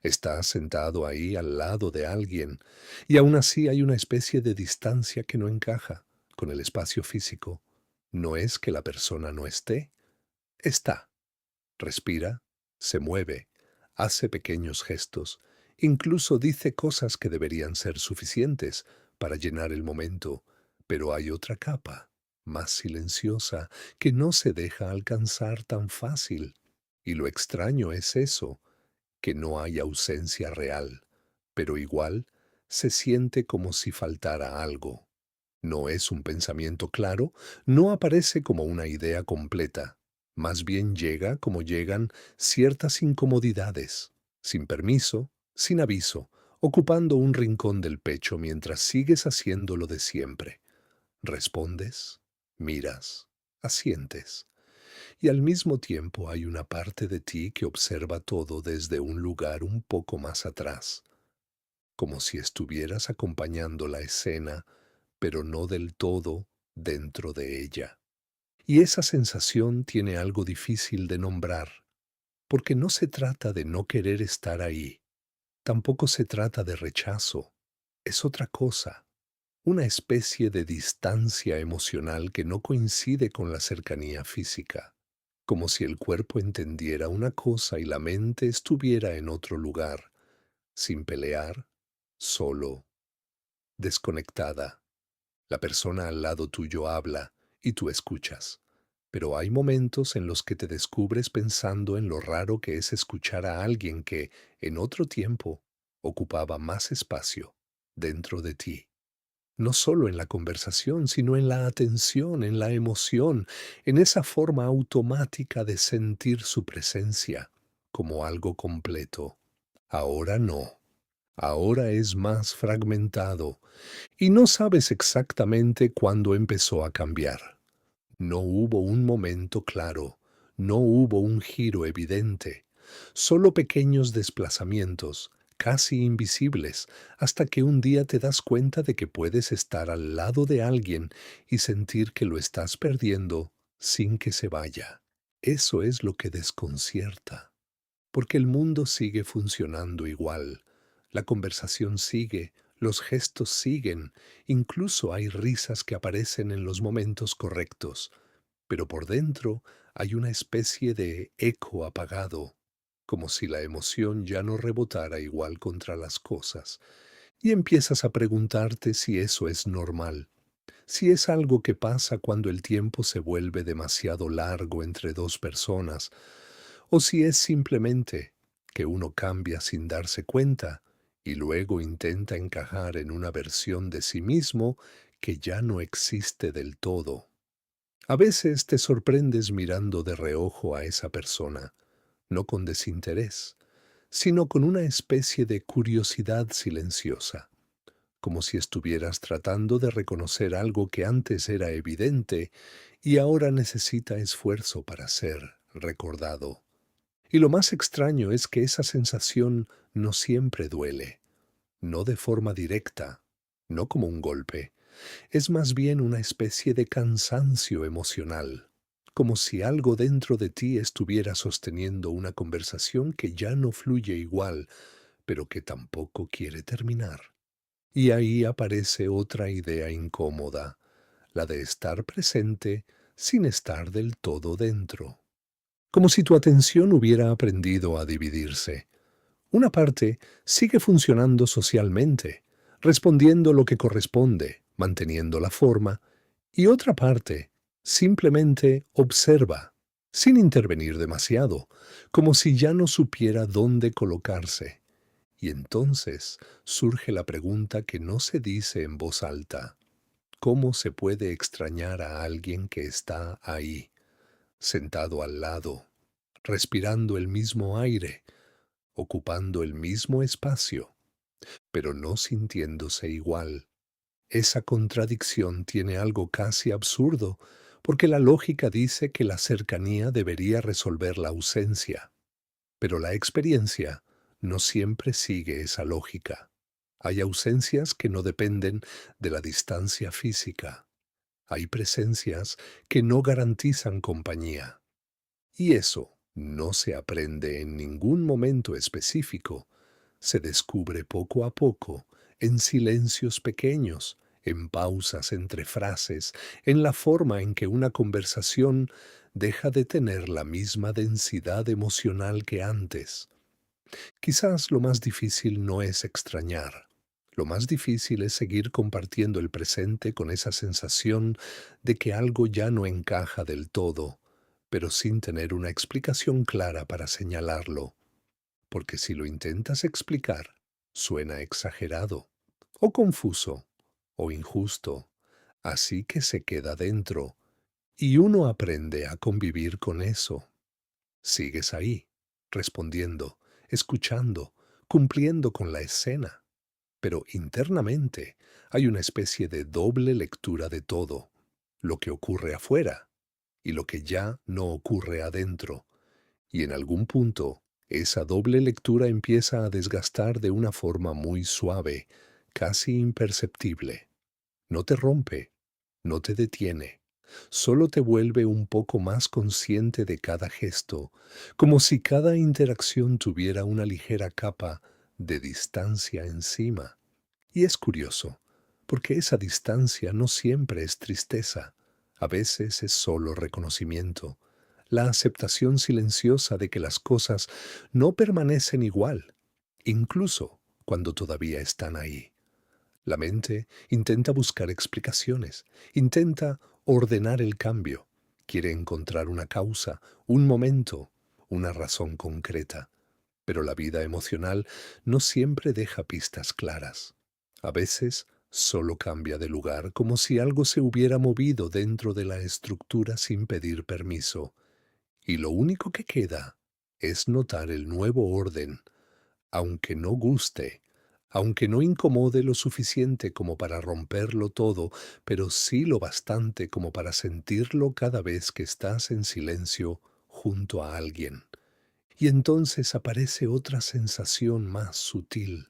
Estás sentado ahí al lado de alguien y aún así hay una especie de distancia que no encaja con el espacio físico. No es que la persona no esté, está. Respira, se mueve, hace pequeños gestos, incluso dice cosas que deberían ser suficientes para llenar el momento, pero hay otra capa, más silenciosa, que no se deja alcanzar tan fácil. Y lo extraño es eso, que no hay ausencia real, pero igual se siente como si faltara algo. No es un pensamiento claro, no aparece como una idea completa, más bien llega como llegan ciertas incomodidades, sin permiso, sin aviso, ocupando un rincón del pecho mientras sigues haciendo lo de siempre. Respondes, miras, asientes, y al mismo tiempo hay una parte de ti que observa todo desde un lugar un poco más atrás, como si estuvieras acompañando la escena pero no del todo dentro de ella. Y esa sensación tiene algo difícil de nombrar, porque no se trata de no querer estar ahí, tampoco se trata de rechazo, es otra cosa, una especie de distancia emocional que no coincide con la cercanía física, como si el cuerpo entendiera una cosa y la mente estuviera en otro lugar, sin pelear, solo, desconectada. La persona al lado tuyo habla y tú escuchas, pero hay momentos en los que te descubres pensando en lo raro que es escuchar a alguien que, en otro tiempo, ocupaba más espacio dentro de ti. No solo en la conversación, sino en la atención, en la emoción, en esa forma automática de sentir su presencia como algo completo. Ahora no. Ahora es más fragmentado, y no sabes exactamente cuándo empezó a cambiar. No hubo un momento claro, no hubo un giro evidente, solo pequeños desplazamientos, casi invisibles, hasta que un día te das cuenta de que puedes estar al lado de alguien y sentir que lo estás perdiendo sin que se vaya. Eso es lo que desconcierta, porque el mundo sigue funcionando igual, la conversación sigue, los gestos siguen, incluso hay risas que aparecen en los momentos correctos, pero por dentro hay una especie de eco apagado, como si la emoción ya no rebotara igual contra las cosas, y empiezas a preguntarte si eso es normal, si es algo que pasa cuando el tiempo se vuelve demasiado largo entre dos personas, o si es simplemente que uno cambia sin darse cuenta y luego intenta encajar en una versión de sí mismo que ya no existe del todo. A veces te sorprendes mirando de reojo a esa persona, no con desinterés, sino con una especie de curiosidad silenciosa, como si estuvieras tratando de reconocer algo que antes era evidente y ahora necesita esfuerzo para ser recordado. Y lo más extraño es que esa sensación no siempre duele, no de forma directa, no como un golpe, es más bien una especie de cansancio emocional, como si algo dentro de ti estuviera sosteniendo una conversación que ya no fluye igual, pero que tampoco quiere terminar. Y ahí aparece otra idea incómoda, la de estar presente sin estar del todo dentro. Como si tu atención hubiera aprendido a dividirse. Una parte sigue funcionando socialmente, respondiendo lo que corresponde, manteniendo la forma, y otra parte simplemente observa, sin intervenir demasiado, como si ya no supiera dónde colocarse. Y entonces surge la pregunta que no se dice en voz alta. ¿Cómo se puede extrañar a alguien que está ahí, sentado al lado, respirando el mismo aire, ocupando el mismo espacio, pero no sintiéndose igual? Esa contradicción tiene algo casi absurdo, porque la lógica dice que la cercanía debería resolver la ausencia, pero la experiencia no siempre sigue esa lógica. Hay ausencias que no dependen de la distancia física. Hay presencias que no garantizan compañía. Y eso no se aprende en ningún momento específico, se descubre poco a poco, en silencios pequeños, en pausas entre frases, en la forma en que una conversación deja de tener la misma densidad emocional que antes. Quizás lo más difícil no es extrañar. Lo más difícil es seguir compartiendo el presente con esa sensación de que algo ya no encaja del todo, pero sin tener una explicación clara para señalarlo, porque si lo intentas explicar, suena exagerado, o confuso, o injusto, así que se queda dentro, y uno aprende a convivir con eso. Sigues ahí, respondiendo, escuchando, cumpliendo con la escena, pero internamente hay una especie de doble lectura de todo, lo que ocurre afuera y lo que ya no ocurre adentro, y en algún punto esa doble lectura empieza a desgastar de una forma muy suave, casi imperceptible. No te rompe, no te detiene, solo te vuelve un poco más consciente de cada gesto, como si cada interacción tuviera una ligera capa de distancia encima. Y es curioso, porque esa distancia no siempre es tristeza, a veces es solo reconocimiento, la aceptación silenciosa de que las cosas no permanecen igual, incluso cuando todavía están ahí. La mente intenta buscar explicaciones, intenta ordenar el cambio, quiere encontrar una causa, un momento, una razón concreta. Pero la vida emocional no siempre deja pistas claras. A veces solo cambia de lugar como si algo se hubiera movido dentro de la estructura sin pedir permiso. Y lo único que queda es notar el nuevo orden, aunque no guste, aunque no incomode lo suficiente como para romperlo todo, pero sí lo bastante como para sentirlo cada vez que estás en silencio junto a alguien. Y entonces aparece otra sensación más sutil,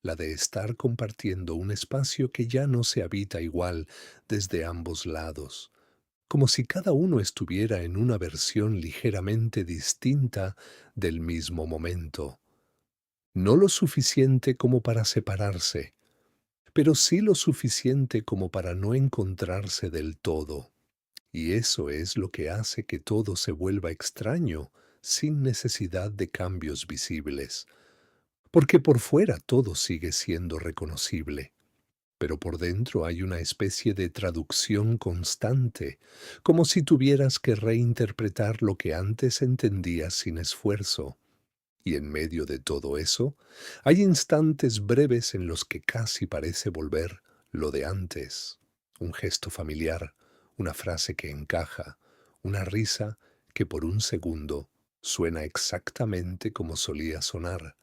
la de estar compartiendo un espacio que ya no se habita igual desde ambos lados, como si cada uno estuviera en una versión ligeramente distinta del mismo momento. No lo suficiente como para separarse, pero sí lo suficiente como para no encontrarse del todo. Y eso es lo que hace que todo se vuelva extraño sin necesidad de cambios visibles. Porque por fuera todo sigue siendo reconocible, pero por dentro hay una especie de traducción constante, como si tuvieras que reinterpretar lo que antes entendías sin esfuerzo. Y en medio de todo eso, hay instantes breves en los que casi parece volver lo de antes. Un gesto familiar, una frase que encaja, una risa que por un segundo suena exactamente como solía sonar.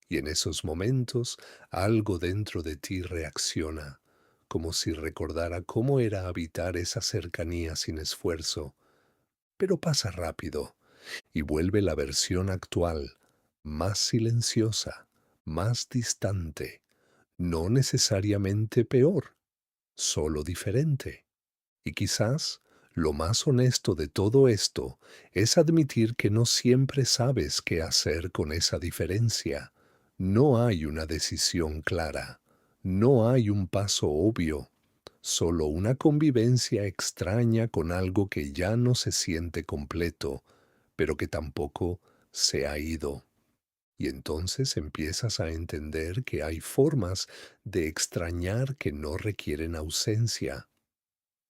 Y en esos momentos algo dentro de ti reacciona, como si recordara cómo era habitar esa cercanía sin esfuerzo. Pero pasa rápido y vuelve la versión actual, más silenciosa, más distante, no necesariamente peor, solo diferente. Y quizás lo más honesto de todo esto es admitir que no siempre sabes qué hacer con esa diferencia. No hay una decisión clara, no hay un paso obvio, solo una convivencia extraña con algo que ya no se siente completo, pero que tampoco se ha ido. Y entonces empiezas a entender que hay formas de extrañar que no requieren ausencia,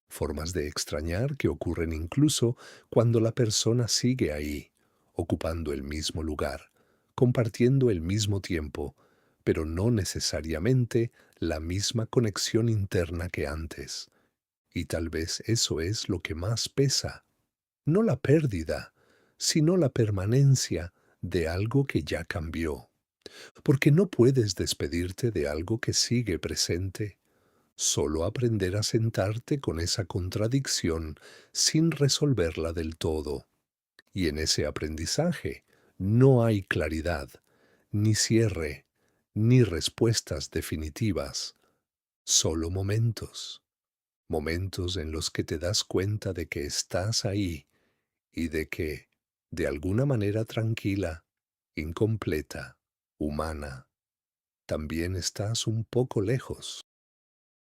formas de extrañar que ocurren incluso cuando la persona sigue ahí, ocupando el mismo lugar, compartiendo el mismo tiempo, pero no necesariamente la misma conexión interna que antes. Y tal vez eso es lo que más pesa, no la pérdida, sino la permanencia de algo que ya cambió. Porque no puedes despedirte de algo que sigue presente, solo aprender a sentarte con esa contradicción sin resolverla del todo. Y en ese aprendizaje no hay claridad, ni cierre, ni respuestas definitivas, solo momentos, momentos en los que te das cuenta de que estás ahí y de que, de alguna manera tranquila, incompleta, humana, también estás un poco lejos.